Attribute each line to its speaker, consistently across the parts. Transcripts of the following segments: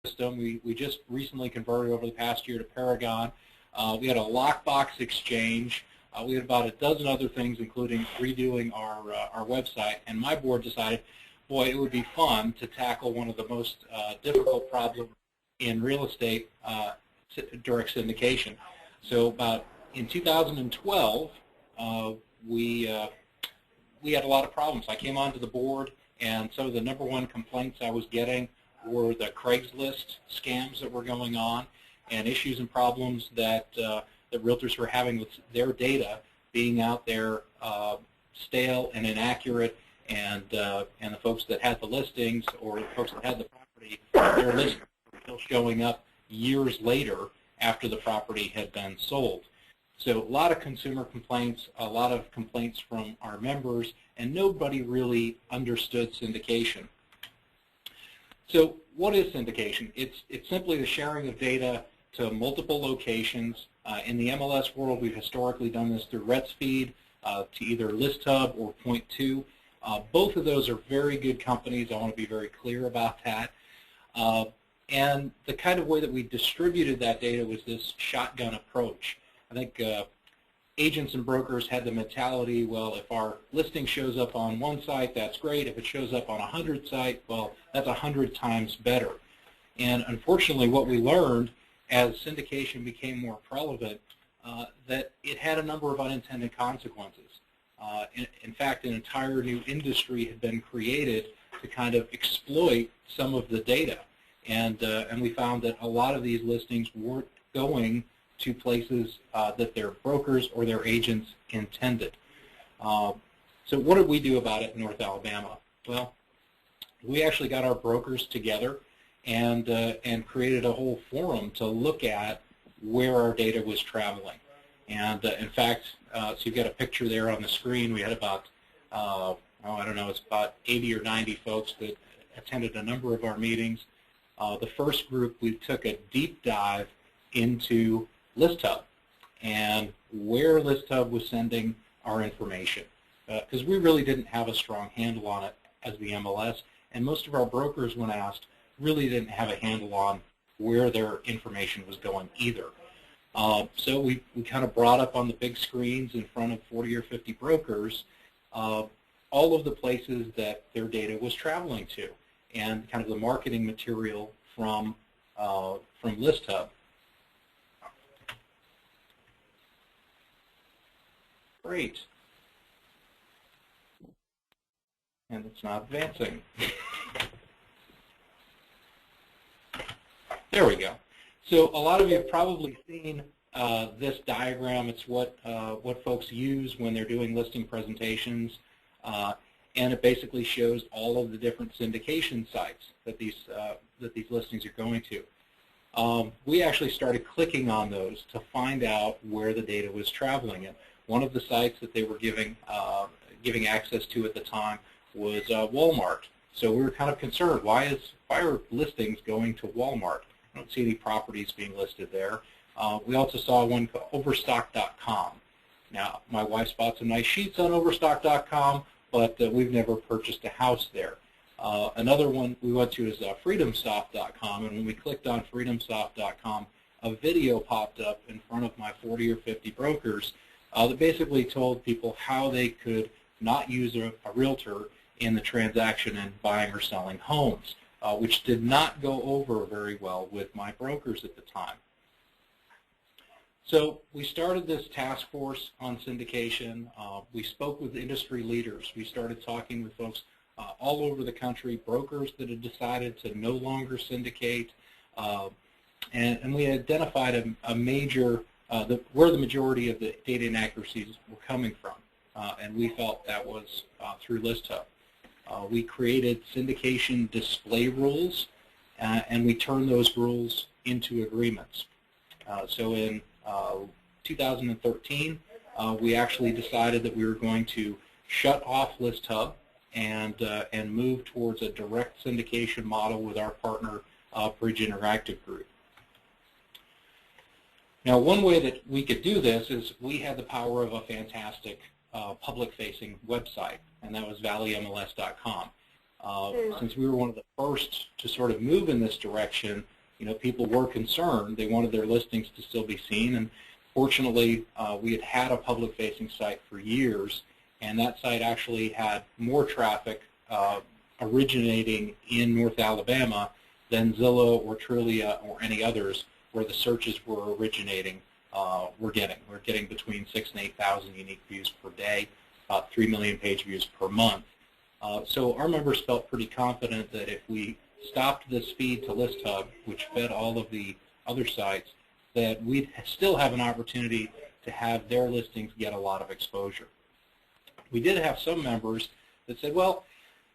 Speaker 1: system. We just recently converted over the past year to Paragon. We had a lockbox exchange. We had about a dozen other things, including redoing our website. And my board decided, boy, it would be fun to tackle one of the most difficult problems in real estate, direct syndication. So about in 2012, we had a lot of problems. I came onto the board, and some of the #1 complaints I was getting were the Craigslist scams that were going on, and issues and problems that that realtors were having with their data being out there stale and inaccurate, and the folks that had the listings or the folks that had the property, their listings were still showing up years later after the property had been sold. So a lot of consumer complaints, a lot of complaints from our members, and nobody really understood syndication. So what is syndication? It's simply the sharing of data to multiple locations. In the MLS world, we've historically done this through RETSFeed to either ListHub or Point2. Both of those are very good companies. I want to be very clear about that. And the kind of way that we distributed that data was this shotgun approach. I think agents and brokers had the mentality, well, if our listing shows up on one site, that's great. If it shows up on 100 sites, well, that's 100 times better. And unfortunately, what we learned as syndication became more prevalent, that it had a number of unintended consequences. In fact, an entire new industry had been created to kind of exploit some of the data. And we found that a lot of these listings weren't going to places that their brokers or their agents intended. So what did we do about it in North Alabama? Well, we actually got our brokers together and created a whole forum to look at where our data was traveling. And in fact, so you've got a picture there on the screen. We had about, I don't know, it's about 80 or 90 folks that attended a number of our meetings. The first group, we took a deep dive into ListHub and where ListHub was sending our information, because we really didn't have a strong handle on it as the MLS, and most of our brokers, when asked, really didn't have a handle on where their information was going either. So we kind of brought up on the big screens in front of 40 or 50 brokers all of the places that their data was traveling to, and kind of the marketing material from ListHub. Great. And it's not advancing. There we go. So a lot of you have probably seen this diagram. It's what folks use when they're doing listing presentations, and it basically shows all of the different syndication sites that these listings are going to. We actually started clicking on those to find out where the data was traveling. And one of the sites that they were giving access to at the time was Walmart. So we were kind of concerned, why are listings going to Walmart? I don't see any properties being listed there. We also saw one called Overstock.com. Now, my wife's bought some nice sheets on Overstock.com, but we've never purchased a house there. Another one we went to is FreedomSoft.com, and when we clicked on FreedomSoft.com, a video popped up in front of my 40 or 50 brokers that basically told people how they could not use a realtor in the transaction and buying or selling homes, which did not go over very well with my brokers at the time. So we started this task force on syndication. We spoke with industry leaders. We started talking with folks all over the country, brokers that had decided to no longer syndicate, and we identified a major, where the majority of the data inaccuracies were coming from, and we felt that was through ListHub. We created syndication display rules, and we turned those rules into agreements. So in 2013, we actually decided that we were going to shut off ListHub and move towards a direct syndication model with our partner, Bridge Interactive Group. Now, one way that we could do this is we had the power of a fantastic public-facing website, and that was ValleyMLS.com. Since we were one of the first to sort of move in this direction, people were concerned. They wanted their listings to still be seen, and fortunately, we had had a public-facing site for years, and that site actually had more traffic originating in North Alabama than Zillow or Trulia or any others where the searches were originating. We're getting between 6,000 and 8,000 unique views per day, about 3 million page views per month. So our members felt pretty confident that if we stopped this feed to ListHub, which fed all of the other sites, that we'd still have an opportunity to have their listings get a lot of exposure. We did have some members that said, well,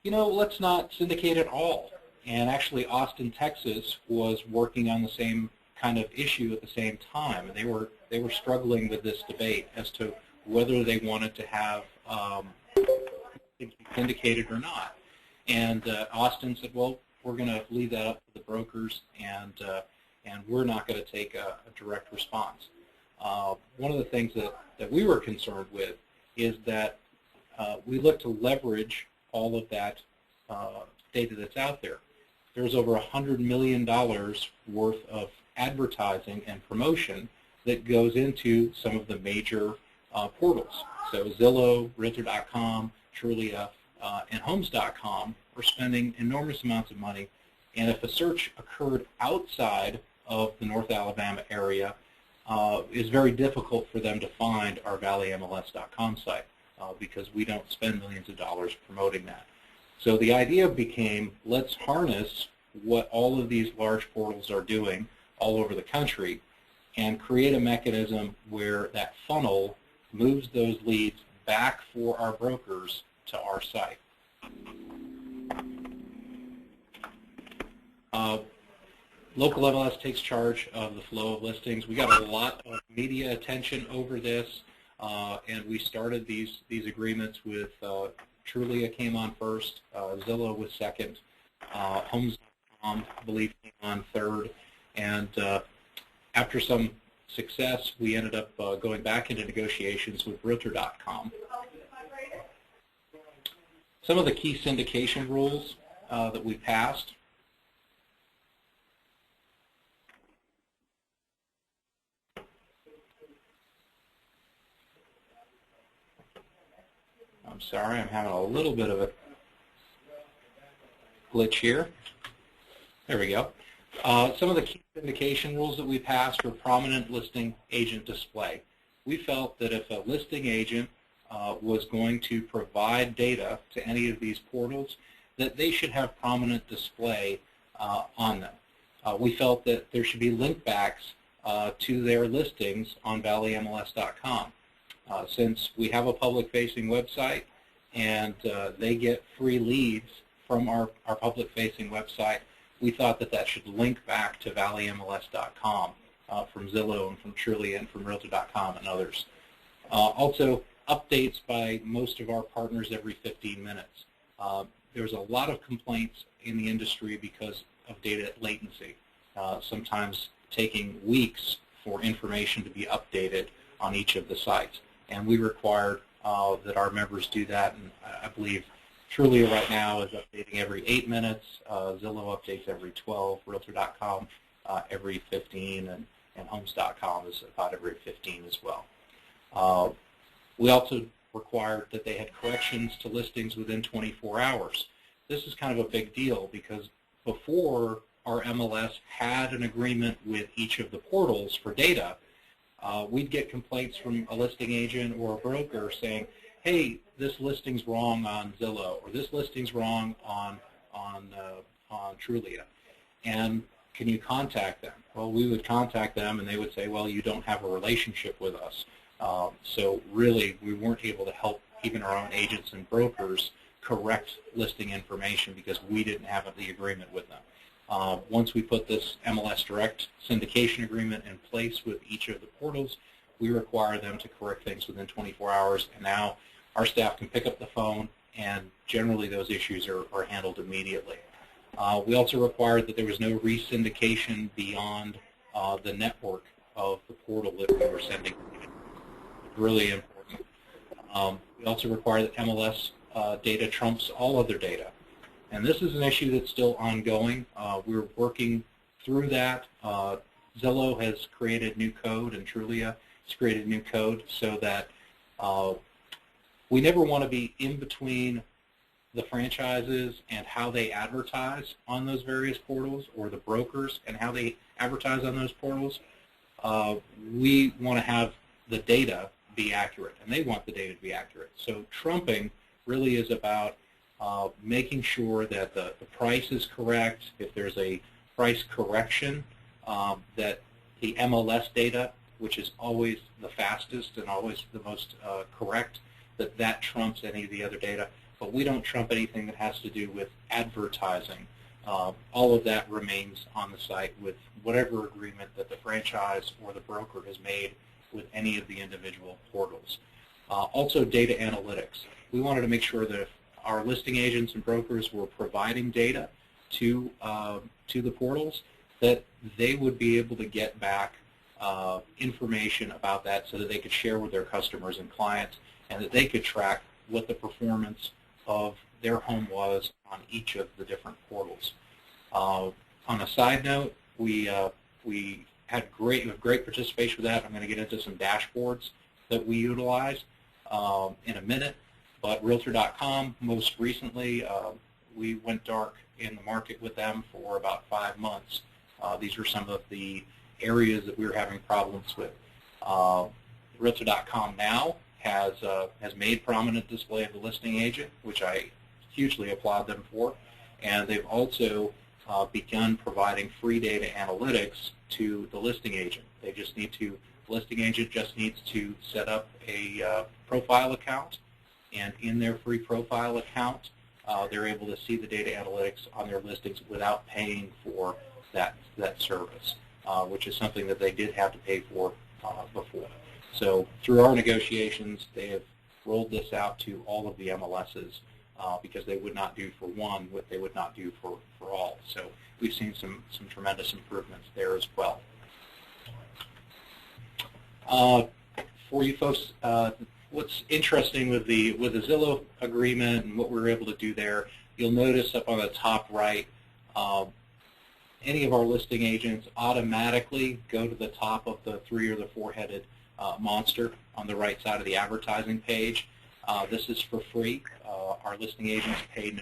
Speaker 1: let's not syndicate at all. And actually, Austin, Texas was working on the same kind of issue at the same time, and they were struggling with this debate as to whether they wanted to have things syndicated or not. And Austin said, well, we're going to leave that up to the brokers, and we're not going to take a direct response. One of the things that we were concerned with is that we look to leverage all of that data that's out there. There's over $100 million worth of advertising and promotion that goes into some of the major portals. So Zillow, Realtor.com, Trulia, and Homes.com are spending enormous amounts of money, and if a search occurred outside of the North Alabama area, it's very difficult for them to find our ValleyMLS.com site because we don't spend millions of dollars promoting that. So the idea became, let's harness what all of these large portals are doing all over the country and create a mechanism where that funnel moves those leads back for our brokers to our site. Local MLS takes charge of the flow of listings. We got a lot of media attention over this, and we started these agreements with Trulia came on first, Zillow was second, Homes.com, I believe, came on third, and after some success, we ended up going back into negotiations with Realtor.com. Some of the key syndication rules that we passed. I'm sorry, I'm having a little bit of a glitch here. There we go. Some of the key syndication rules that we passed were prominent listing agent display. We felt that if a listing agent was going to provide data to any of these portals, that they should have prominent display on them. We felt that there should be link backs to their listings on ValleyMLS.com. Since we have a public-facing website and they get free leads from our public-facing website, we thought that that should link back to ValleyMLS.com from Zillow and from Trulia and from Realtor.com and others. Also, updates by most of our partners every 15 minutes. There's a lot of complaints in the industry because of data latency, sometimes taking weeks for information to be updated on each of the sites. And we required that our members do that, and I believe Trulia right now is updating every 8 minutes, Zillow updates every 12, Realtor.com every 15, and Homes.com is about every 15 as well. We also required that they had corrections to listings within 24 hours. This is kind of a big deal because before our MLS had an agreement with each of the portals for data, we'd get complaints from a listing agent or a broker saying, hey, this listing's wrong on Zillow, or this listing's wrong on Trulia, and can you contact them? Well, we would contact them, and they would say, well, you don't have a relationship with us. So really, we weren't able to help even our own agents and brokers correct listing information because we didn't have the agreement with them. Once we put this MLS Direct syndication agreement in place with each of the portals, we require them to correct things within 24 hours, and now our staff can pick up the phone, and generally those issues are handled immediately. We also required that there was no re-syndication beyond the network of the portal that we were sending. Really important. We also require that MLS data trumps all other data. And this is an issue that's still ongoing. We're working Through that, Zillow has created new code, and Trulia has created new code so that we never want to be in between the franchises and how they advertise on those various portals, or the brokers and how they advertise on those portals. We want to have the data be accurate, and they want the data to be accurate. So trumping really is about making sure that the price is correct. If there's a price correction, that the MLS data, which is always the fastest and always the most correct, that trumps any of the other data. But we don't trump anything that has to do with advertising. All of that remains on the site with whatever agreement that the franchise or the broker has made with any of the individual portals. Also, data analytics. We wanted to make sure that if our listing agents and brokers were providing data to the portals, that they would be able to get back information about that so that they could share with their customers and clients, and that they could track what the performance of their home was on each of the different portals. On a side note, we had great participation with that. I'm going to get into some dashboards that we utilize in a minute. But Realtor.com, most recently, we went dark in the market with them for about 5 months. These are some of the areas that we were having problems with. Realtor.com now has made prominent display of the listing agent, which I hugely applaud them for, and they've also begun providing free data analytics to the listing agent. The listing agent just needs to set up a profile account, and in their free profile account, they're able to see the data analytics on their listings without paying for that service, which is something that they did have to pay for before. So through our negotiations, they have rolled this out to all of the MLSs because they would not do for one what they would not do for all. So we've seen some tremendous improvements there as well. For you folks, what's interesting with the Zillow agreement and what we were able to do there, you'll notice up on the top right, any of our listing agents automatically go to the top of the 3 or the 4-headed monster on the right side of the advertising page. This is for free. Our listing agents pay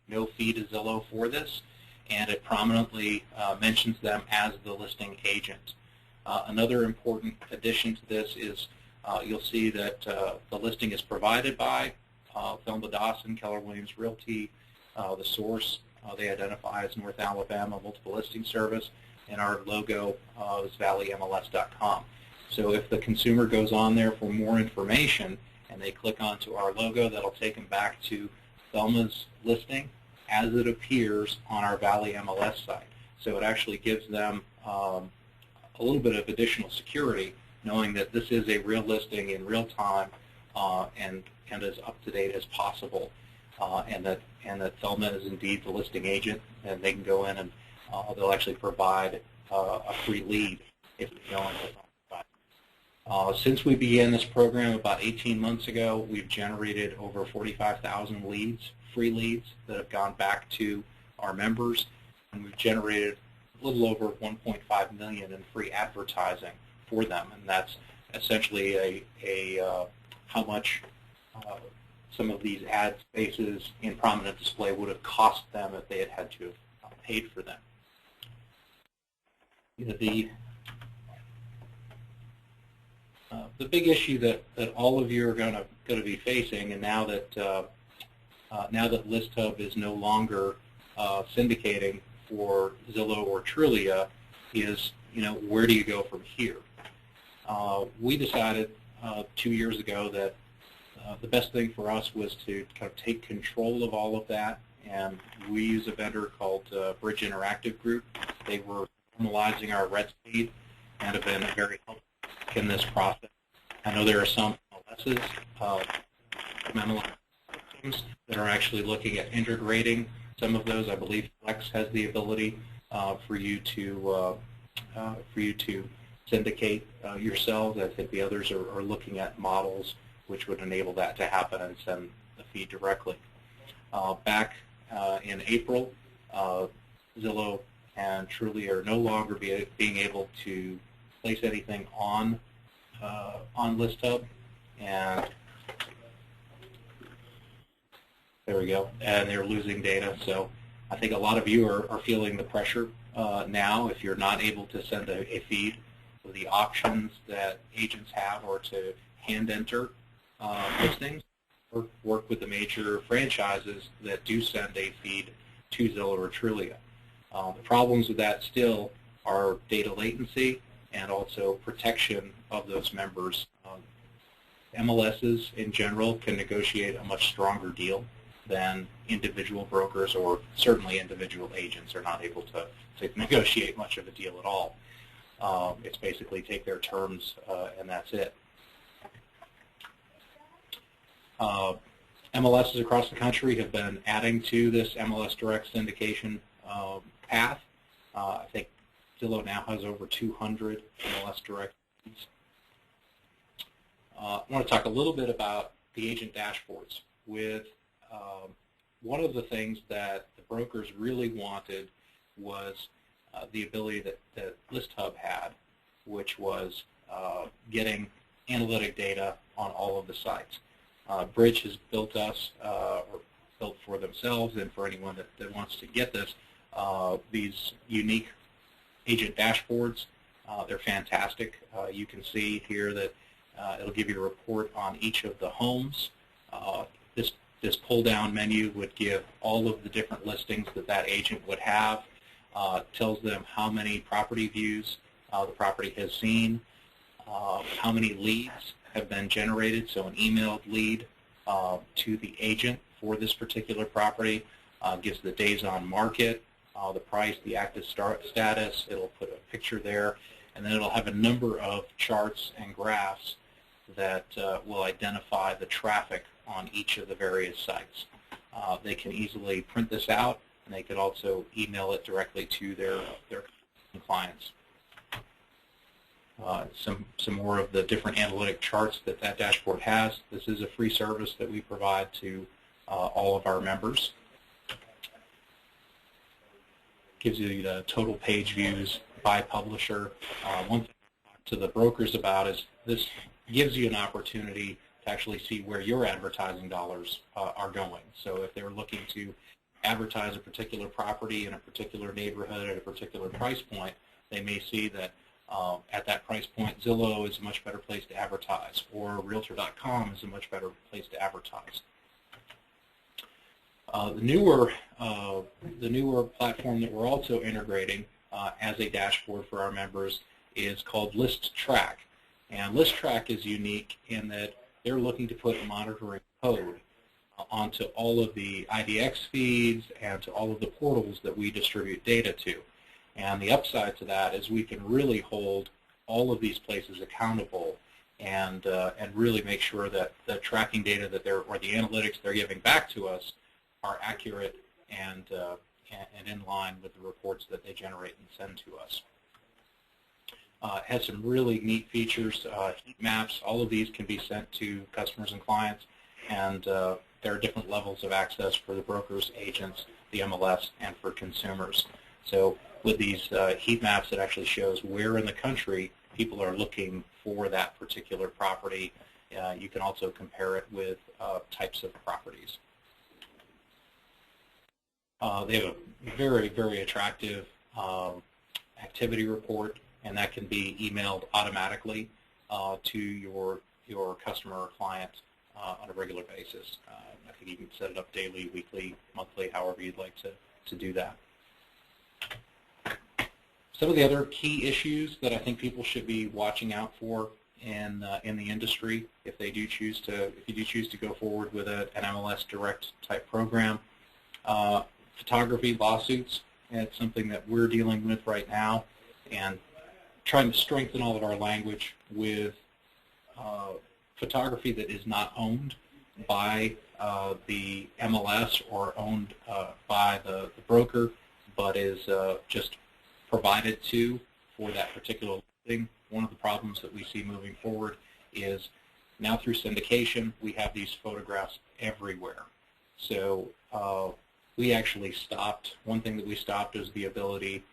Speaker 1: no fee to Zillow for this, and it prominently mentions them as the listing agent. Another important addition to this is you'll see that the listing is provided by Thelma Dawson, Keller Williams Realty, the source. They identify as North Alabama Multiple Listing Service, and our logo is valleymls.com. So if the consumer goes on there for more information and they click onto our logo, that'll take them back to Thelma's listing as it appears on our Valley MLS site. So it actually gives them a little bit of additional security, knowing that this is a real listing in real time and as up to date as possible, and that Thelma is indeed the listing agent, and they can go in and they'll actually provide a free lead if they go into Thelma. Since we began this program about 18 months ago, we've generated over 45,000 leads, free leads, that have gone back to our members, and we've generated a little over 1.5 million in free advertising for them, and that's essentially how much some of these ad spaces in prominent display would have cost them if they had to have paid for them. The big issue that all of you are going to be facing, and now that ListHub is no longer syndicating for Zillow or Trulia, is where do you go from here? We decided 2 years ago that the best thing for us was to kind of take control of all of that, and we use a vendor called Bridge Interactive Group. They were normalizing our red speed and have been very helpful in this process. I know there are some MLSs, MLS systems that are actually looking at integrating some of those. I believe Flex has the ability for you to syndicate yourselves. I think the others are looking at models which would enable that to happen and send the feed directly. Back in April, Zillow and truly are no longer being able to place anything on ListHub, and there we go, and they're losing data. So I think a lot of you are feeling the pressure now if you're not able to send a feed. So the options that agents have are to hand enter listings or work with the major franchises that do send a feed to Zillow or Trulia. The problems with that still are data latency and also protection of those members. MLSs in general can negotiate a much stronger deal than individual brokers, or certainly individual agents are not able to negotiate much of a deal at all. It's basically take their terms and that's it. MLSs across the country have been adding to this MLS direct syndication path. I think Zillow now has over 200 MLS direct feeds. I want to talk a little bit about the agent dashboards. With one of the things that the brokers really wanted was the ability that ListHub had, which was getting analytic data on all of the sites. Bridge has built us, or built for themselves, and for anyone that wants to get this, these unique agent dashboards. They're fantastic. You can see here that it'll give you a report on each of the homes. This pull-down menu would give all of the different listings that agent would have. Tells them how many property views the property has seen, how many leads have been generated, so an emailed lead to the agent for this particular property, gives the days on market, the price, the active status. It'll put a picture there, and then it'll have a number of charts and graphs that will identify the traffic on each of the various sites. They can easily print this out, and they could also email it directly to their clients. Some more of the different analytic charts that dashboard has. This is a free service that we provide to all of our members. Gives you the total page views by publisher. One thing to talk to the brokers about is this gives you an opportunity to actually see where your advertising dollars are going. So if they're looking to advertise a particular property in a particular neighborhood at a particular price point, they may see that at that price point, Zillow is a much better place to advertise, or Realtor.com is a much better place to advertise. The newer platform that we're also integrating as a dashboard for our members is called ListTrack. And ListTrack is unique in that they're looking to put a monitoring code onto all of the IDX feeds and to all of the portals that we distribute data to. And the upside to that is we can really hold all of these places accountable and really make sure that the tracking data that or the analytics they're giving back to us are accurate and in line with the reports that they generate and send to us. It has some really neat features, heat maps. All of these can be sent to customers and clients, and there are different levels of access for the brokers, agents, the MLS, and for consumers. So with these heat maps, it actually shows where in the country people are looking for that particular property. You can also compare it with types of properties. They have a very, very attractive activity report, and that can be emailed automatically to your customer or client on a regular basis. I think you can set it up daily, weekly, monthly, however you'd like to do that. Some of the other key issues that I think people should be watching out for in the industry, if you do choose to go forward with an MLS direct type program, photography lawsuits. It's something that we're dealing with right now, and trying to strengthen all of our language with photography that is not owned by the MLS or owned by the broker, but is just provided to for that particular thing. One of the problems that we see moving forward is now through syndication, we have these photographs everywhere. So we actually stopped, one thing that we stopped is the ability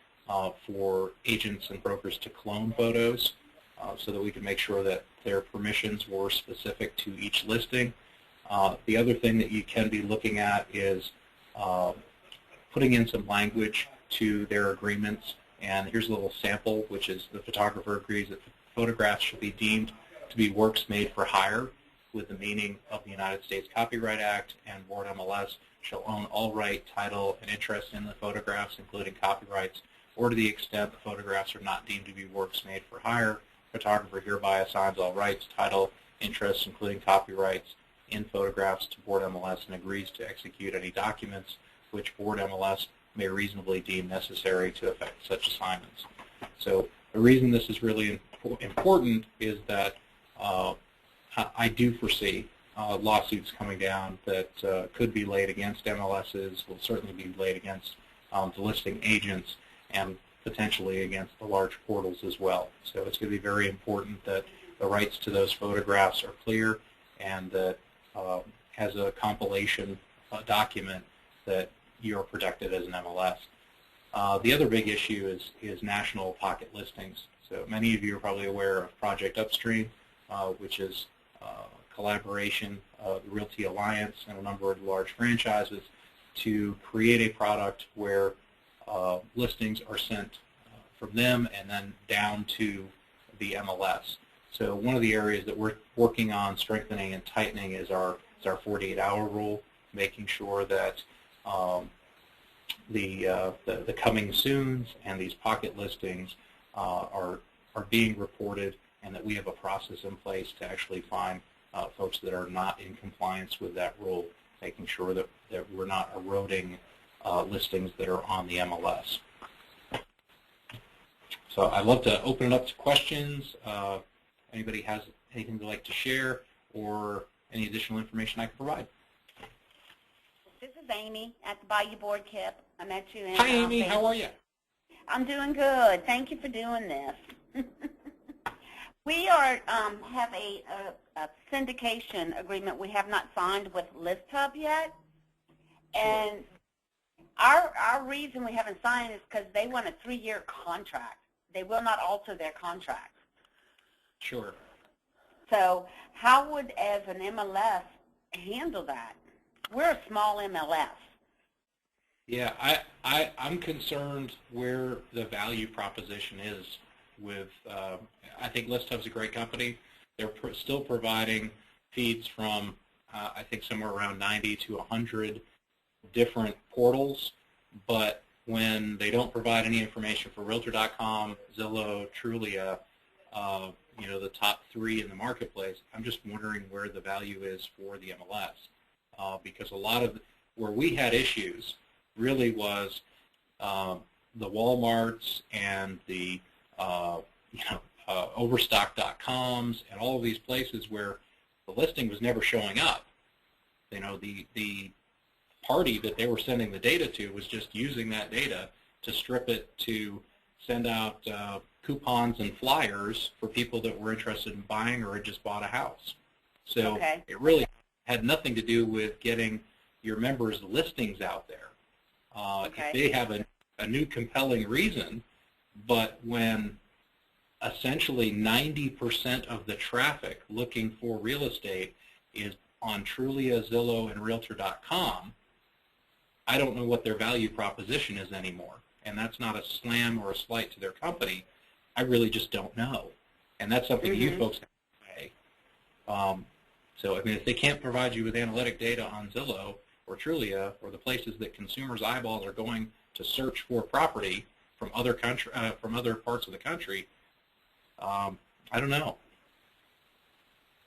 Speaker 1: for agents and brokers to clone photos so that we can make sure that their permissions were specific to each listing. The other thing that you can be looking at is putting in some language to their agreements. And here's a little sample, which is the photographer agrees that photographs should be deemed to be works made for hire with the meaning of the United States Copyright Act, and Board MLS shall own all right, title, and interest in the photographs, including copyrights, or to the extent the photographs are not deemed to be works made for hire, photographer hereby assigns all rights, title, interest, including copyrights in photographs to Board MLS and agrees to execute any documents which Board MLS may reasonably deem necessary to effect such assignments. So the reason this is really important is that I do foresee lawsuits coming down that could be laid against MLSs, will certainly be laid against the listing agents, and potentially against the large portals as well. So it's going to be very important that the rights to those photographs are clear, and that as a compilation document that you're protected as an MLS. The other big issue is national pocket listings. So many of you are probably aware of Project Upstream, which is collaboration of the Realty Alliance and a number of large franchises to create a product where listings are sent from them and then down to the MLS. So one of the areas that we're working on strengthening and tightening is our 48-hour rule, making sure that the coming soons and these pocket listings are being reported, and that we have a process in place to actually find folks that are not in compliance with that rule, making sure that we're not eroding listings that are on the MLS. So I'd love to open it up to questions. Anybody has anything they'd like to share or any additional information I can provide?
Speaker 2: This is Amy at the Bayou Board, Kipp. I met you in
Speaker 1: Hi, Amy. How are you?
Speaker 2: I'm doing good. Thank you for doing this. We are have a syndication agreement we have not signed with ListHub yet, and our reason we haven't signed is because they want a 3-year contract. They will not alter their contract.
Speaker 1: Sure.
Speaker 2: So how would, as an MLS, handle that? We're a small MLS.
Speaker 1: Yeah, I'm concerned where the value proposition is with, I think ListHub's a great company. They're still providing feeds from, I think, somewhere around 90 to 100 different portals, but when they don't provide any information for Realtor.com, Zillow, Trulia, the top 3 in the marketplace, I'm just wondering where the value is for the MLS. Because a lot of where we had issues really was the Walmarts and the Overstock.coms and all of these places where the listing was never showing up. The party that they were sending the data to was just using that data to strip it to send out coupons and flyers for people that were interested in buying or had just bought a house. So It really had nothing to do with getting your members' listings out there. If they have a new compelling reason, but when essentially 90% of the traffic looking for real estate is on Trulia, Zillow, and Realtor.com, I don't know what their value proposition is anymore. And that's not a slam or a slight to their company. I really just don't know. And that's something you folks have to say. So, I mean, if they can't provide you with analytic data on Zillow or Trulia or the places that consumers' eyeballs are going to search for property from other parts of the country, I don't know.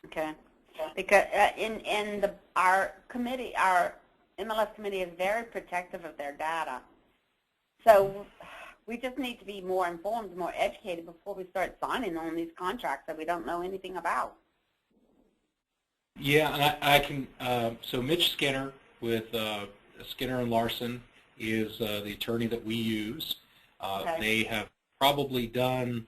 Speaker 2: Okay. Because our committee, our MLS committee is very protective of their data. So we just need to be more informed, more educated before we start signing on these contracts that we don't know anything about.
Speaker 1: Yeah, and I can, so Mitch Skinner with Skinner and Larson is the attorney that we use. They have probably done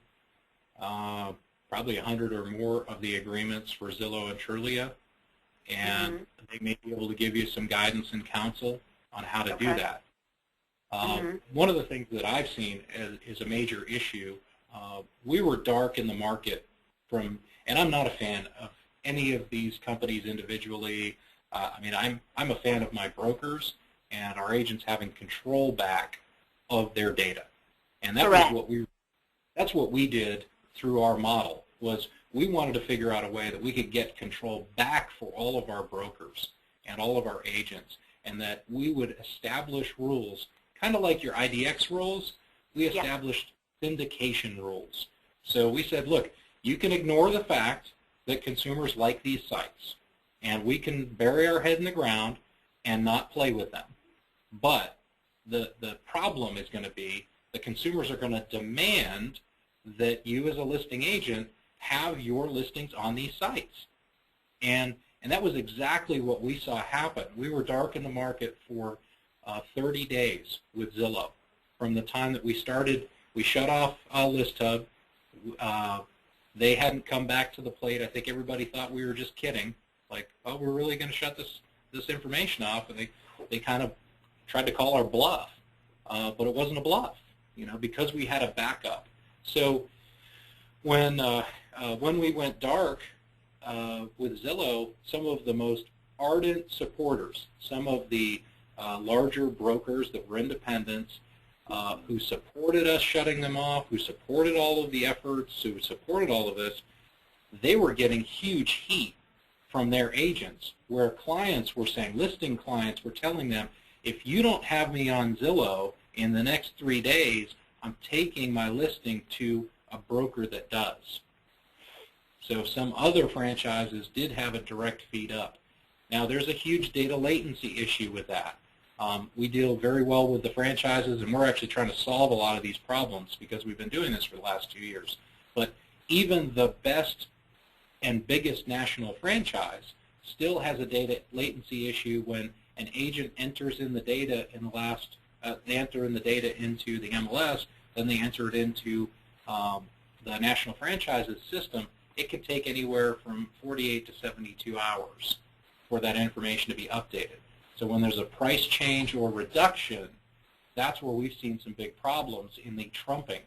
Speaker 1: probably 100 or more of the agreements for Zillow and Trulia, and they may be able to give you some guidance and counsel on how to do that. One of the things that I've seen is a major issue. We were dark in the market from, and I'm not a fan of any of these companies individually. I mean, I'm a fan of my brokers and our agents having control back of their data, and that was that's what we did through our model. Was we wanted to figure out a way that we could get control back for all of our brokers and all of our agents, and that we would establish rules, kind of like your IDX rules. We established syndication rules. So we said, look, you can ignore the fact that consumers like these sites, and we can bury our head in the ground and not play with them. But the problem is going to be the consumers are going to demand that you as a listing agent have your listings on these sites. And that was exactly what we saw happen. We were dark in the market for 30 days with Zillow. From the time that we started, we shut off ListHub. They hadn't come back to the plate. I think everybody thought we were just kidding. Like, oh, we're really going to shut this information off. And they kind of tried to call our bluff. But it wasn't a bluff, you know, because we had a backup. So when we went dark with Zillow, some of the most ardent supporters, some of the larger brokers that were independents, who supported us shutting them off, who supported all of the efforts, who supported all of this, they were getting huge heat from their agents, where clients were saying, listing clients were telling them, if you don't have me on Zillow in the next 3 days, I'm taking my listing to a broker that does. So some other franchises did have a direct feed up. Now there's a huge data latency issue with that. We deal very well with the franchises, and we're actually trying to solve a lot of these problems because we've been doing this for the last 2 years. But even the best and biggest national franchise still has a data latency issue when an agent enters in the data in the last, they enter in the data into the MLS, then they enter it into the national franchises system. It can take anywhere from 48 to 72 hours for that information to be updated. So when there's a price change or reduction, that's where we've seen some big problems in the trumping.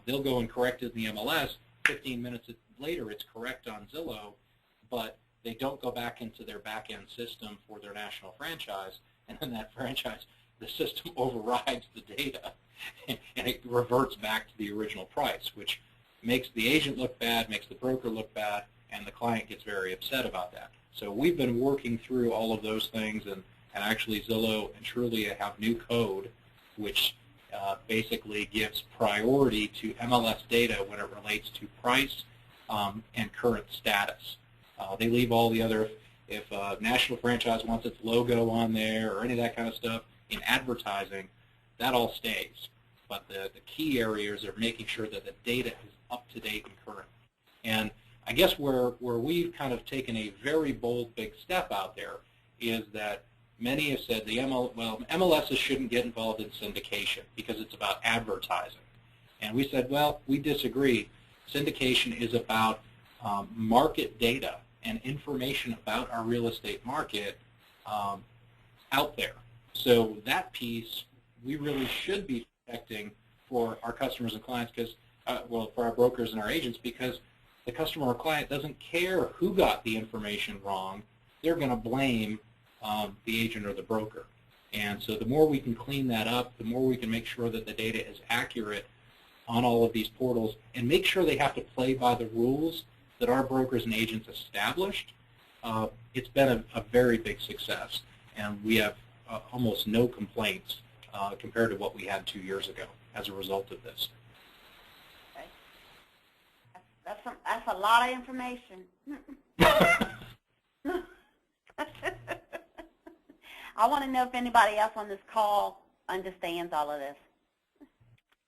Speaker 1: They'll go and correct it in the MLS. 15 minutes later, it's correct on Zillow, but they don't go back into their back-end system for their national franchise, and then that franchise, the system overrides the data, and it reverts back to the original price, which makes the agent look bad, makes the broker look bad, and the client gets very upset about that. So we've been working through all of those things, and actually Zillow and Trulia have new code which basically gives priority to MLS data when it relates to price and current status. They leave all the other, if a national franchise wants its logo on there or any of that kind of stuff in advertising, that all stays. But the key areas are making sure that the data is up to date and current. And I guess where we've kind of taken a very bold big step out there is that many have said MLSs shouldn't get involved in syndication because it's about advertising. And we said, well, we disagree. Syndication is about market data and information about our real estate market out there. So that piece we really should be protecting for our customers and clients, because, well, for our brokers and our agents, because the customer or client doesn't care who got the information wrong. They're going to blame the agent or the broker. And so the more we can clean that up, the more we can make sure that the data is accurate on all of these portals and make sure they have to play by the rules that our brokers and agents established. It's been a very big success, and we have almost no complaints compared to what we had 2 years ago as a result of this.
Speaker 2: Okay. That's a lot of information. I want to know if anybody else on this call understands all of this.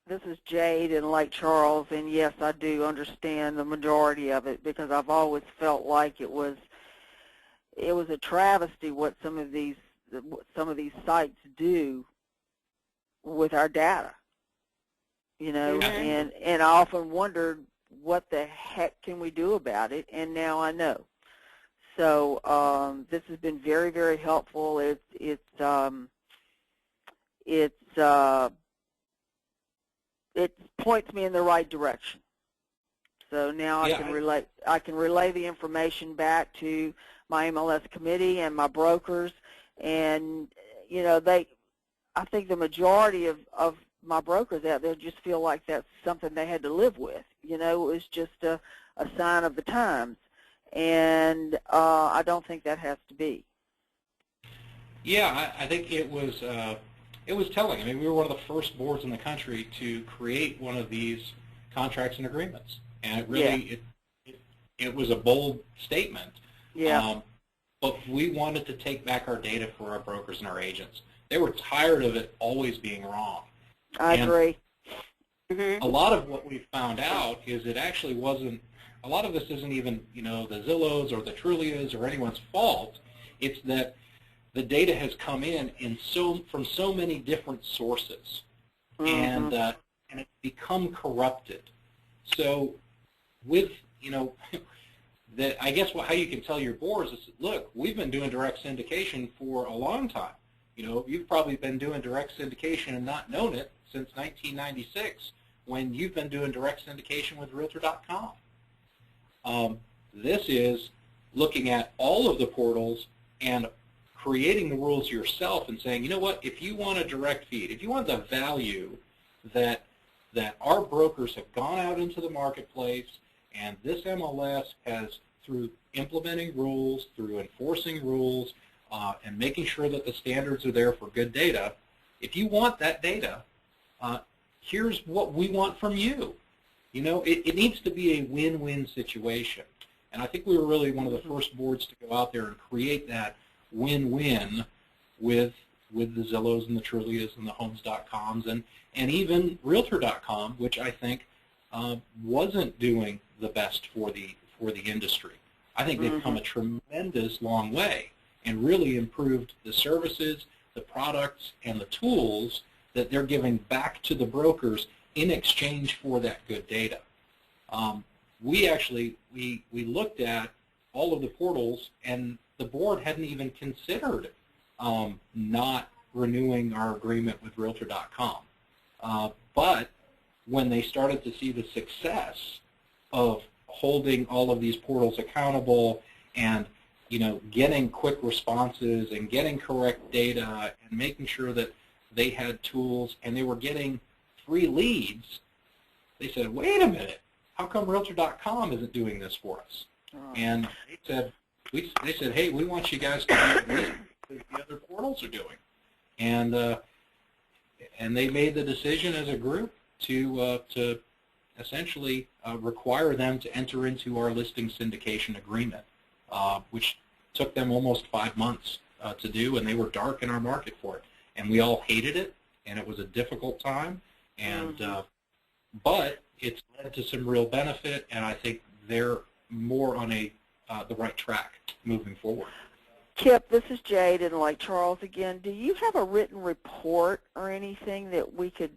Speaker 3: This is Jade in Lake Charles, and yes, I do understand the majority of it, because I've always felt like it was a travesty what some of these sites do with our data. You know, and I often wondered what the heck can we do about it, and now I know. So this has been very, very helpful. it points me in the right direction. So now I can relay the information back to my MLS committee and my brokers, and you know, I think the majority of my brokers out there just feel like that's something they had to live with. You know, it was just a sign of the times, and I don't think that has to be.
Speaker 1: Yeah, I think it was telling. I mean, we were one of the first boards in the country to create one of these contracts and agreements, and it really it was a bold statement.
Speaker 3: Yeah.
Speaker 1: But we wanted to take back our data for our brokers and our agents. They were tired of it always being wrong.
Speaker 3: I agree.
Speaker 1: A lot of what we found out is it actually wasn't. A lot of this isn't even, you know, the Zillows or the Trulias or anyone's fault. It's that the data has come in from so many different sources, and it's become corrupted. So, with, you know, that I guess how you can tell your boards is, look, we've been doing direct syndication for a long time. You know, you've probably been doing direct syndication and not known it since 1996, when you've been doing direct syndication with Realtor.com. This is looking at all of the portals and creating the rules yourself and saying, you know what, if you want a direct feed, if you want the value that our brokers have gone out into the marketplace, and this MLS has, through implementing rules, through enforcing rules, and making sure that the standards are there for good data, if you want that data, here's what we want from you. You know, it needs to be a win-win situation. And I think we were really one of the first boards to go out there and create that win-win with the Zillows and the Trulias and the Homes.coms and even Realtor.com, which I think wasn't doing the best for the industry. I think they've come a tremendous long way and really improved the services, the products, and the tools that they're giving back to the brokers in exchange for that good data. We actually looked at all of the portals, and the board hadn't even considered not renewing our agreement with Realtor.com. But when they started to see the success of holding all of these portals accountable and, you know, getting quick responses and getting correct data and making sure that they had tools and they were getting free leads, they said, wait a minute, how come Realtor.com isn't doing this for us? And they said, hey, we want you guys to do this as the other portals are doing. And they made the decision as a group to essentially require them to enter into our listing syndication agreement, which took them almost 5 months to do, and they were dark in our market for it. And we all hated it, and it was a difficult time, and but it's led to some real benefit, and I think they're more on the right track moving forward.
Speaker 3: Kipp, this is Jade in Lake Charles again. Do you have a written report or anything that we could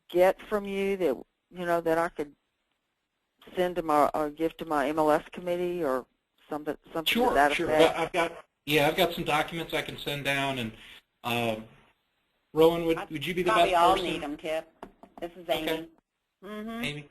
Speaker 3: get from you that, you know, that I could send to my or give to my MLS committee or something to that effect?
Speaker 1: I've got some documents I can send down, and Rowan, would you be the best person?
Speaker 2: Probably all need them, Kipp. This is Amy.
Speaker 1: Okay. Amy?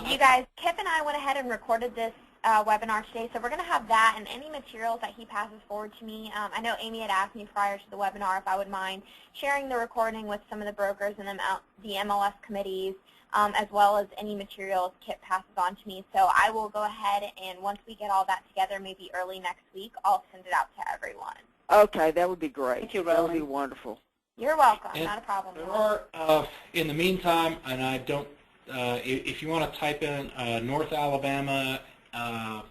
Speaker 4: You guys, Kipp and I went ahead and recorded this webinar today, so we're going to have that and any materials that he passes forward to me. I know Amy had asked me prior to the webinar if I would mind sharing the recording with some of the brokers and the MLS committees, as well as any materials Kipp passes on to me. So I will go ahead and once we get all that together, maybe early next week, I'll send it out to everyone.
Speaker 3: Okay, that would be great.
Speaker 2: Thank you,
Speaker 3: That would
Speaker 2: Rowan.
Speaker 3: be wonderful.
Speaker 4: You're welcome.
Speaker 1: And
Speaker 4: not a problem.
Speaker 1: There are, in the meantime, and I don't, if you want to type in North Alabama, I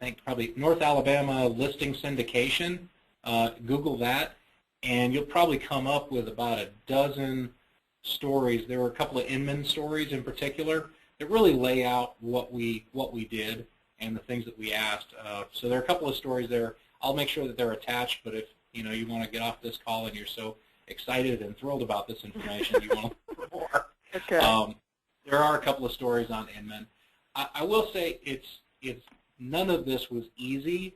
Speaker 1: think probably North Alabama listing syndication, Google that, and you'll probably come up with about a dozen stories. There were a couple of Inman stories in particular that really lay out what we did and the things that we asked. So there are a couple of stories there. I'll make sure that they're attached, but if you want to get off this call and you're so excited and thrilled about this information, you want to look for more.
Speaker 3: Okay.
Speaker 1: There are a couple of stories on Inman. I will say it's none of this was easy,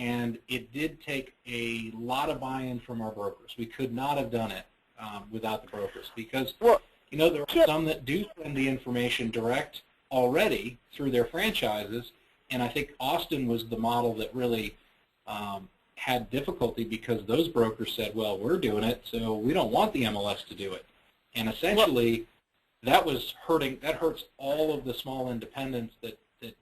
Speaker 1: and it did take a lot of buy-in from our brokers. We could not have done it without the brokers, because you know, there are some that do send the information direct already through their franchises, and I think Austin was the model that really had difficulty, because those brokers said, well, we're doing it, so we don't want the MLS to do it. And essentially, that hurts all of the small independents that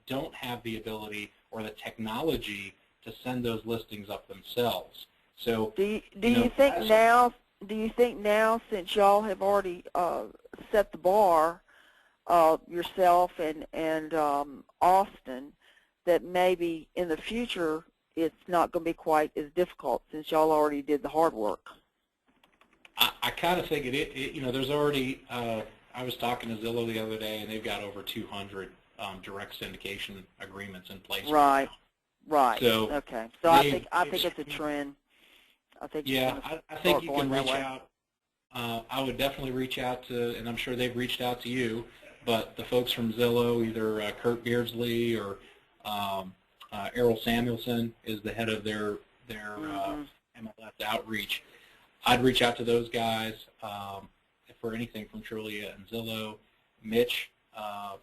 Speaker 1: don't have the ability or the technology to send those listings up themselves. So
Speaker 3: do you think now, since y'all have already set the bar, yourself and Austin, that maybe in the future it's not going to be quite as difficult, since y'all already did the hard work?
Speaker 1: I kind of think you know, there's already, I was talking to Zillow the other day, and they've got over 200 direct syndication agreements in place.
Speaker 3: Right, right.
Speaker 1: So
Speaker 3: okay. So I think it's a trend. I think
Speaker 1: I think you can reach out. I would definitely reach out to, and I'm sure they've reached out to you, but the folks from Zillow, either Kurt Beardsley or Errol Samuelson is the head of their MLS outreach. I'd reach out to those guys for anything from Trulia and Zillow. Mitch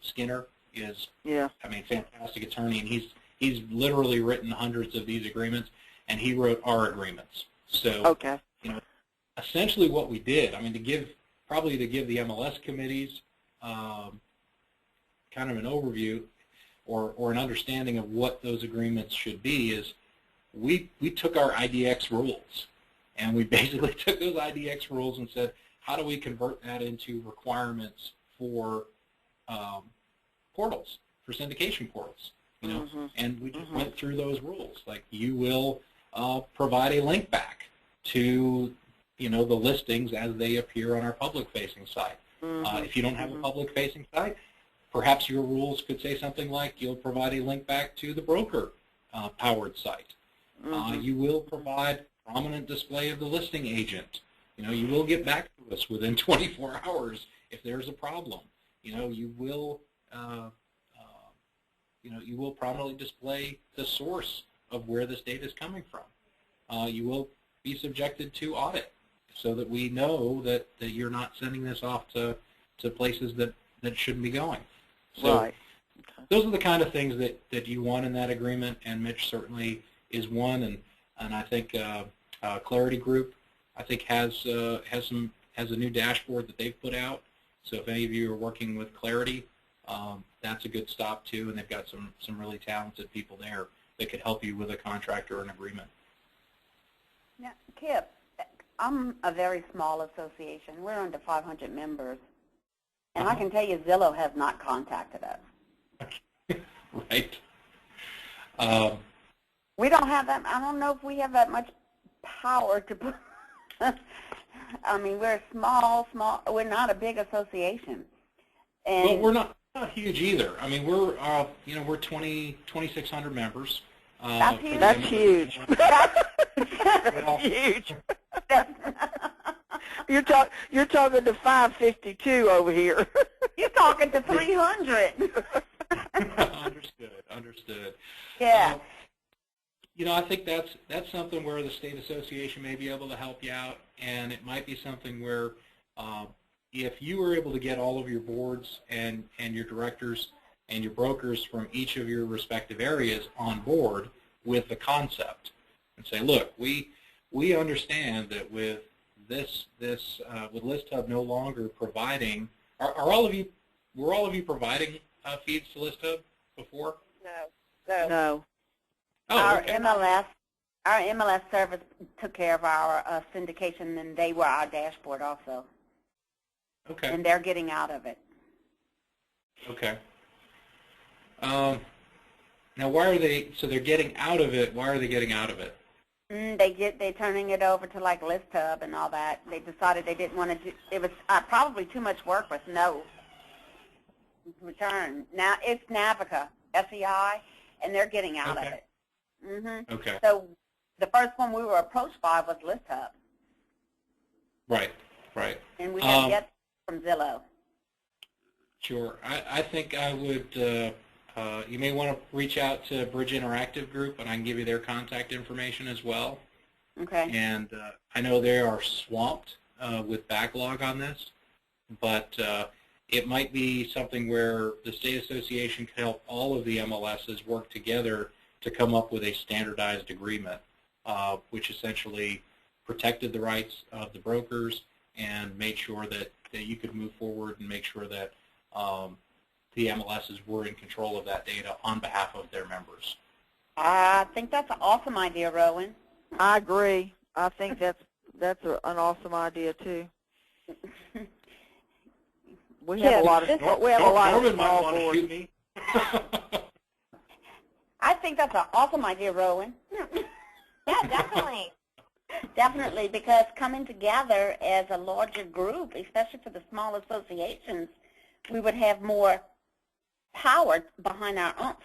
Speaker 1: Skinner is, I mean, fantastic attorney, and he's literally written hundreds of these agreements, and he wrote our agreements. So, you know, essentially what we did, I mean, to give the MLS committees kind of an overview or an understanding of what those agreements should be, is we took our IDX rules, and we basically took those IDX rules and said, how do we convert that into requirements for portals, for syndication portals? You know, and we just went through those rules. Like, you will provide a link back to, you know, the listings as they appear on our public-facing site. If you don't have a public-facing site, perhaps your rules could say something like, you'll provide a link back to the broker-powered site. You will provide prominent display of the listing agent. You know, you will get back to us within 24 hours if there's a problem. You know, you will prominently display the source of where this data is coming from. You will be subjected to audit, so that we know that you're not sending this off to places that shouldn't be going. So those are the kind of things that you want in that agreement, and Mitch certainly is one, and I think Clarity Group, I think, has a new dashboard that they've put out. So if any of you are working with Clarity, that's a good stop too, and they've got some really talented people there that could help you with a contract or an agreement.
Speaker 2: Now, Kipp, I'm a very small association. We're under 500 members, and I can tell you Zillow has not contacted us.
Speaker 1: Right.
Speaker 2: We don't have that. I don't know if we have that much power to put. I mean, we're small. We're not a big association. And
Speaker 1: well, we're not huge either. I mean, we're you know, we're 2,600 members.
Speaker 2: That's huge.
Speaker 3: That's huge.
Speaker 1: That's
Speaker 3: huge. You're talking to 552 over here.
Speaker 2: You're talking to 300.
Speaker 1: Understood.
Speaker 2: Yeah.
Speaker 1: You know, I think that's something where the state association may be able to help you out, and it might be something where if you were able to get all of your boards and your directors and your brokers from each of your respective areas on board with the concept, and say, look, we understand that with with ListHub no longer providing, were all of you providing feeds to ListHub before?
Speaker 3: No.
Speaker 1: Oh,
Speaker 2: Our
Speaker 1: okay.
Speaker 2: MLS service took care of our syndication, and they were our dashboard also.
Speaker 1: Okay.
Speaker 2: And they're getting out of it.
Speaker 1: Okay. Now, why are they? So they're getting out of it. Why are they getting out of it?
Speaker 2: They're turning it over to like ListHub and all that. They decided they didn't want to do. It was probably too much work with no return. Now it's Navica, SEI, and they're getting out of it.
Speaker 1: Okay.
Speaker 2: So the first one we were approached by was ListHub.
Speaker 1: Right.
Speaker 2: And we haven't yet from Zillow.
Speaker 1: Sure. I think I would you may want to reach out to Bridge Interactive Group, and I can give you their contact information as well.
Speaker 2: Okay.
Speaker 1: And I know they are swamped with backlog on this, but it might be something where the state association can help all of the MLSs work together to come up with a standardized agreement, which essentially protected the rights of the brokers and made sure that you could move forward and make sure that the MLSs were in control of that data on behalf of their members.
Speaker 2: I think that's an awesome idea, Rowan.
Speaker 3: I agree. I think that's an awesome idea too. We have a lot of
Speaker 1: Norman might want to
Speaker 3: boards.
Speaker 1: shoot me.
Speaker 2: I think that's an awesome idea, Rowan.
Speaker 4: Yeah, definitely.
Speaker 2: Definitely, because coming together as a larger group, especially for the small associations, we would have more power behind our oomph.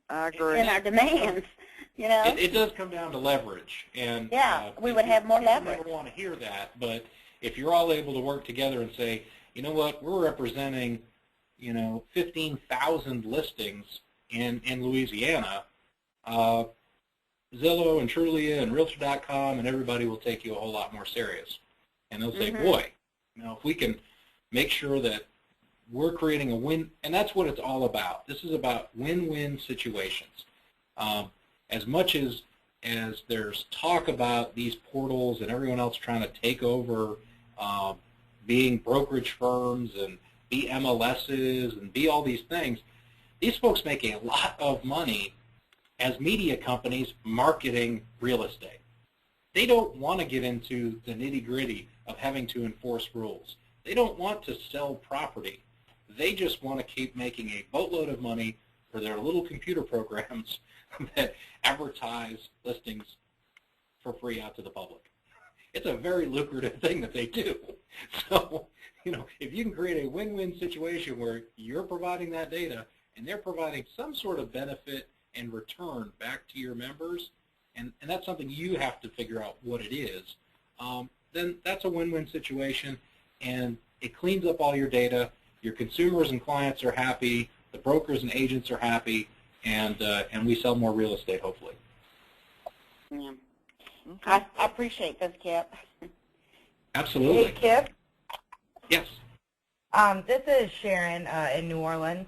Speaker 3: I agree.
Speaker 2: In our demands, you know.
Speaker 1: It does come down to leverage, and
Speaker 2: yeah, we would have more leverage.
Speaker 1: You never want to hear that, but if you're all able to work together and say, you know what, we're representing, 15,000 listings in Louisiana, Zillow and Trulia and Realtor.com and everybody will take you a whole lot more serious. And they'll say, boy, if we can make sure that we're creating a win, and that's what it's all about. This is about win-win situations. As much as there's talk about these portals and everyone else trying to take over being brokerage firms and be MLSs and be all these things, these folks make a lot of money as media companies marketing real estate. They don't want to get into the nitty-gritty of having to enforce rules. They don't want to sell property. They just want to keep making a boatload of money for their little computer programs that advertise listings for free out to the public. It's a very lucrative thing that they do. So, if you can create a win-win situation where you're providing that data and they're providing some sort of benefit and return back to your members, and that's something you have to figure out what it is, then that's a win-win situation, and it cleans up all your data. Your consumers and clients are happy, the brokers and agents are happy, and we sell more real estate, hopefully.
Speaker 2: Yeah. I appreciate this, Kipp.
Speaker 1: Absolutely.
Speaker 5: Hey, Kipp.
Speaker 1: Yes.
Speaker 5: This is Sharon in New Orleans,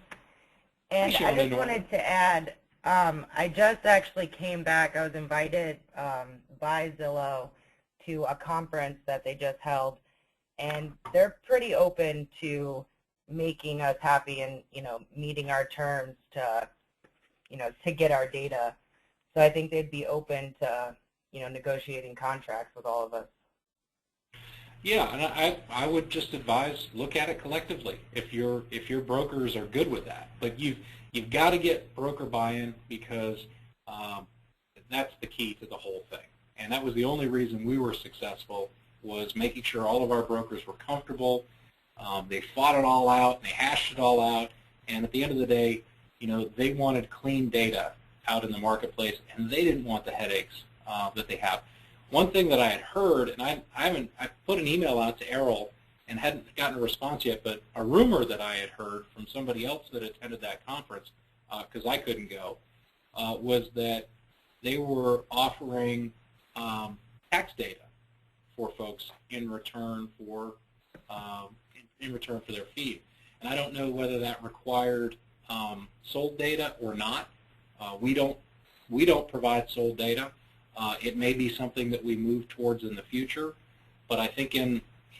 Speaker 5: and
Speaker 1: Sharon,
Speaker 5: I just wanted to add, I just actually came back. I was invited by Zillow to a conference that they just held, and they're pretty open to making us happy and meeting our terms to to get our data. So I think they'd be open to negotiating contracts with all of us.
Speaker 1: Yeah, and I would just advise look at it collectively if your brokers are good with that. But you've got to get broker buy-in because that's the key to the whole thing. And that was the only reason we were successful, was making sure all of our brokers were comfortable. They fought it all out, and they hashed it all out, and at the end of the day, they wanted clean data out in the marketplace, and they didn't want the headaches that they have. One thing that I had heard, and I put an email out to Errol and hadn't gotten a response yet, but a rumor that I had heard from somebody else that attended that conference, because I couldn't go, was that they were offering tax data for folks in return for their fee. And I don't know whether that required sold data or not. We don't provide sold data. It may be something that we move towards in the future, but I think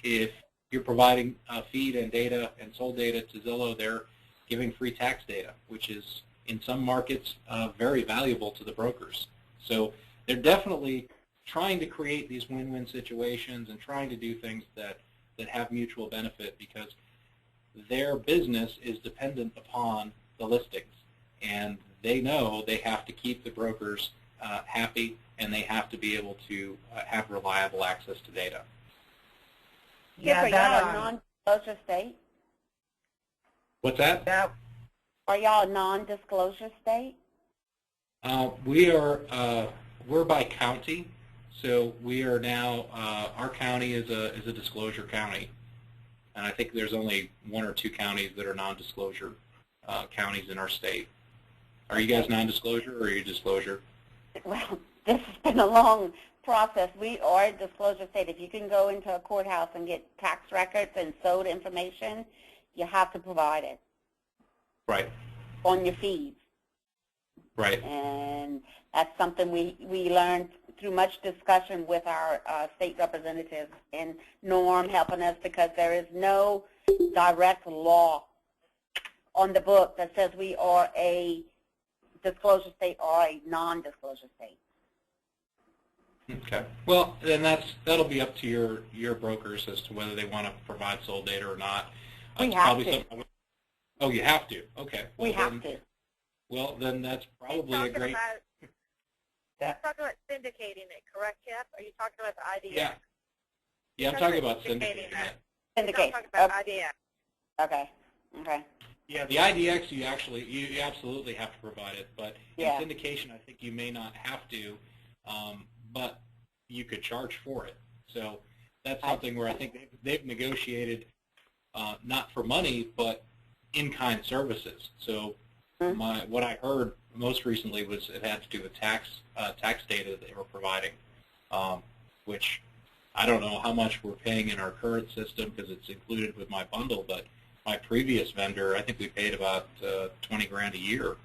Speaker 1: if you're providing feed and data and sold data to Zillow, they're giving free tax data, which is in some markets very valuable to the brokers. So they're definitely trying to create these win-win situations and trying to do things that have mutual benefit, because their business is dependent upon the listings, and they know they have to keep the brokers happy, and they have to be able to have reliable access to data.
Speaker 2: Yeah, Kipp, are y'all a non-disclosure state?
Speaker 1: What's that?
Speaker 2: Are y'all a non-disclosure state?
Speaker 1: We're by county, so we are now, our county is a disclosure county, and I think there's only one or two counties that are non-disclosure. counties in our state. Are you guys non-disclosure or are you disclosure?
Speaker 2: Well, this has been a long process. We are a disclosure state. If you can go into a courthouse and get tax records and sold information, you have to provide it.
Speaker 1: Right.
Speaker 2: On your feeds.
Speaker 1: Right.
Speaker 2: And that's something we learned through much discussion with our state representatives and Norm helping us, because there is no direct law on the book that says we are a disclosure state or a non-disclosure state.
Speaker 1: Okay. Well, then that'll be up to your brokers as to whether they want to provide sold data or not.
Speaker 2: We have to.
Speaker 1: Oh, you have to. Okay. Well,
Speaker 2: we have to.
Speaker 1: Well, then that's probably a great.
Speaker 6: You're talking about syndicating it, correct, Kipp? Are you talking about the IDX?
Speaker 1: Yeah. Yeah, I'm talking about syndicating it.
Speaker 2: Syndicate.
Speaker 6: I'm talking about IDX.
Speaker 2: Okay. Okay.
Speaker 1: Yeah, the IDX you absolutely have to provide it, but
Speaker 2: yeah.
Speaker 1: in syndication I think you may not have to, but you could charge for it. So that's something where I think they've negotiated not for money but in-kind services. So what I heard most recently was it had to do with tax data that they were providing, which I don't know how much we're paying in our current system because it's included with my bundle, but my previous vendor, I think we paid about $20 grand a year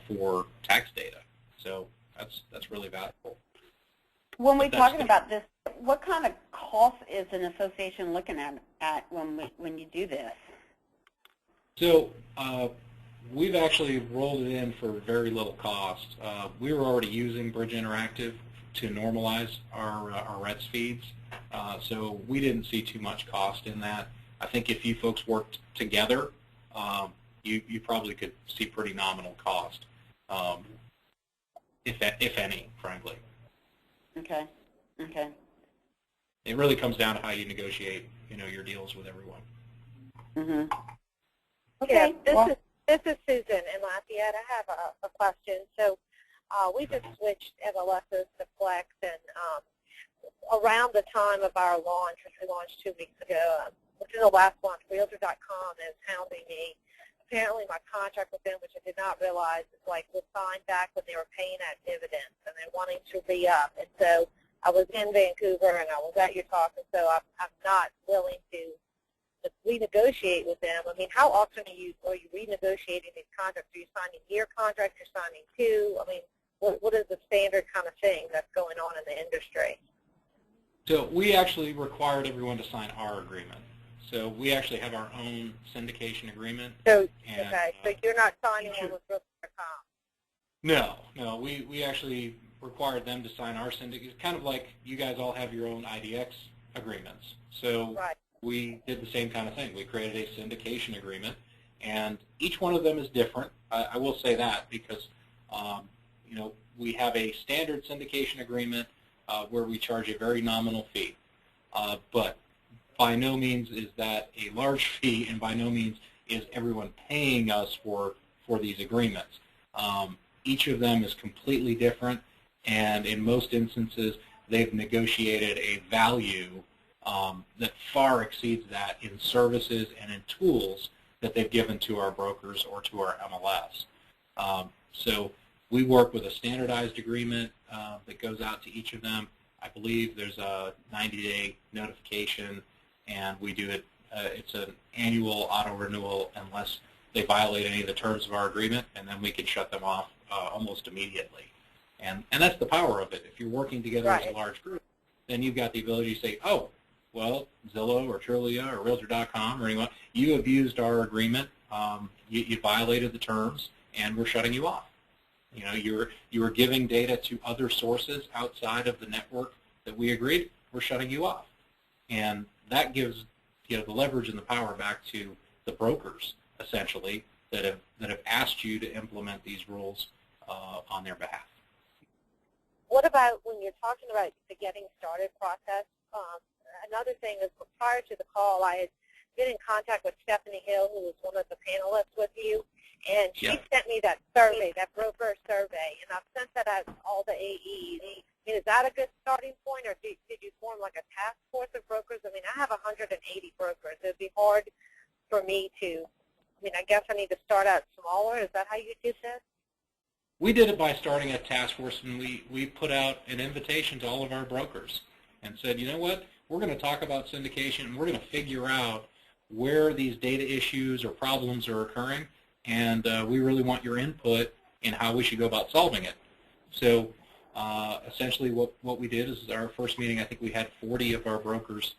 Speaker 1: for tax data. So that's really valuable.
Speaker 2: When we're talking about this, what kind of cost is an association looking at when you do this?
Speaker 1: So we've actually rolled it in for very little cost. We were already using Bridge Interactive to normalize our RETS feeds, so we didn't see too much cost in that. I think if you folks worked together, you probably could see pretty nominal cost, if any, frankly.
Speaker 2: Okay. Okay.
Speaker 1: It really comes down to how you negotiate, your deals with everyone.
Speaker 2: Mhm.
Speaker 6: Okay. Yeah, this is Susan in Lafayette. I have a question. So we just switched MLSs to Flex, and around the time of our launch, which we launched 2 weeks ago, which is the last launch, Realtor.com is hounding me. Apparently my contract with them, which I did not realize, is was signed back when they were paying that dividends, and they're wanting to re-up. And so I was in Vancouver, and I was at your talk, and so I'm not willing to renegotiate with them. I mean, how often are you renegotiating these contracts? Are you signing year contracts? You're signing 2? I mean, what is the standard kind of thing that's going on in the industry?
Speaker 1: So we actually required everyone to sign our agreement. So we actually have our own syndication agreement.
Speaker 6: So,
Speaker 1: and,
Speaker 6: okay, so you're not signing one with Realtor.com?
Speaker 1: No, we actually required them to sign our syndicate. It's kind of like you guys all have your own IDX agreements. So
Speaker 6: right.
Speaker 1: We did the same kind of thing. We created a syndication agreement, and each one of them is different. I will say that because, we have a standard syndication agreement where we charge a very nominal fee, but by no means is that a large fee, and by no means is everyone paying us for these agreements. Each of them is completely different, and in most instances, they've negotiated a value that far exceeds that in services and in tools that they've given to our brokers or to our MLS. So we work with a standardized agreement that goes out to each of them. I believe there's a 90-day notification, and we do it. It's an annual auto renewal unless they violate any of the terms of our agreement, and then we can shut them off almost immediately. And that's the power of it. If you're working together as a large group, then you've got the ability to say, oh, well, Zillow or Trulia or Realtor.com or anyone, you abused our agreement, you violated the terms, and we're shutting you off. You were giving data to other sources outside of the network that we agreed, we're shutting you off. And that gives the leverage and the power back to the brokers, essentially, that have asked you to implement these rules on their behalf.
Speaker 6: What about when you're talking about the getting started process? Another thing is, prior to the call, I had been in contact with Stephanie Hill, who was one of the panelists with you, and she sent me that survey, that broker survey, and I've sent that out to all the AEs. I mean, is that a good starting point, or did you form like a task force of brokers? I mean, I have 180 brokers. It would be hard for me to mean, I guess I need to start out smaller. Is that how you did this?
Speaker 1: We did it by starting a task force, and we put out an invitation to all of our brokers and said, you know what, we're going to talk about syndication, and we're going to figure out where these data issues or problems are occurring, and we really want your input in how we should go about solving it. So essentially what we did is our first meeting, I think we had 40 of our brokers,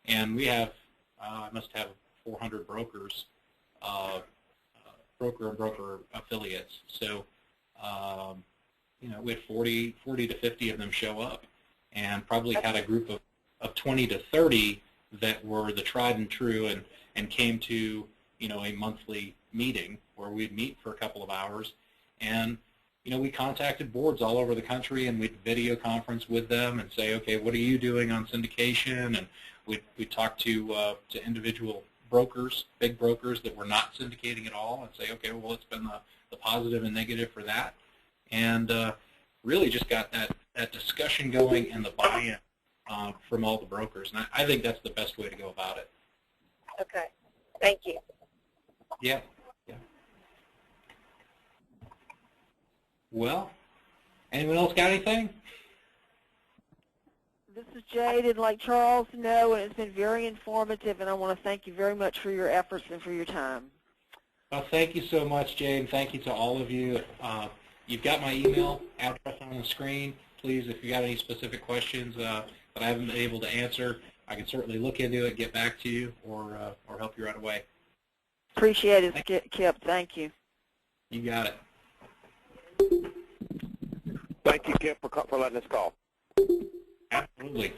Speaker 1: and we have, I must have 400 brokers, broker and broker affiliates. So, you know, we had 40 to 50 of them show up, and probably had a group of 20 to 30 that were the tried and true and came to, you know, a monthly meeting where we'd meet for a couple of hours. And, you know, we contacted boards all over the country, and we'd video conference with them and say, okay, what are you doing on syndication? And we'd talk to individual brokers, big brokers that were not syndicating at all, and say, okay, well, it's been the positive and negative for that. And really just got that discussion going and the buy-in from all the brokers. And I think that's the best way to go about it.
Speaker 6: Okay. Thank you.
Speaker 1: Yeah. Yeah. Well, anyone else got anything?
Speaker 3: This is Jade in Lake Charles. No, and it's been very informative, and I want to thank you very much for your efforts and for your time.
Speaker 1: Well, thank you so much, Jade, and thank you to all of you. You've got my email address on the screen. Please, if you got any specific questions that I haven't been able to answer, I can certainly look into it, get back to you, or help you right away.
Speaker 3: Appreciate it, Kipp. Thank you.
Speaker 1: You got it.
Speaker 7: Thank you, Kipp, for letting us call.
Speaker 1: Absolutely.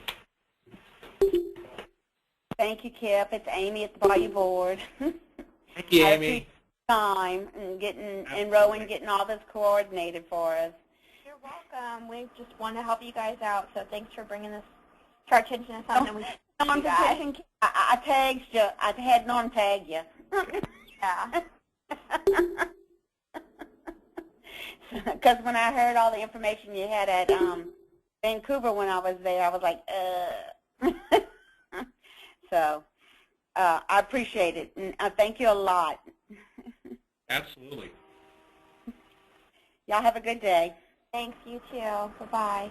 Speaker 2: Thank you, Kipp. It's Amy at the Bayou Board.
Speaker 1: Thank you, Amy.
Speaker 2: Time and Rowan getting all this coordinated for us.
Speaker 4: You're welcome. We just want to help you guys out, so thanks for bringing this to our attention. It's something we
Speaker 2: Norm petition, I tagged you. I had Norm tag you.
Speaker 4: Yeah.
Speaker 2: Because when I heard all the information you had at Vancouver when I was there, I was like, So I appreciate it, and I thank you a lot.
Speaker 1: Absolutely.
Speaker 2: Y'all have a good day.
Speaker 4: Thanks, you too. Bye-bye.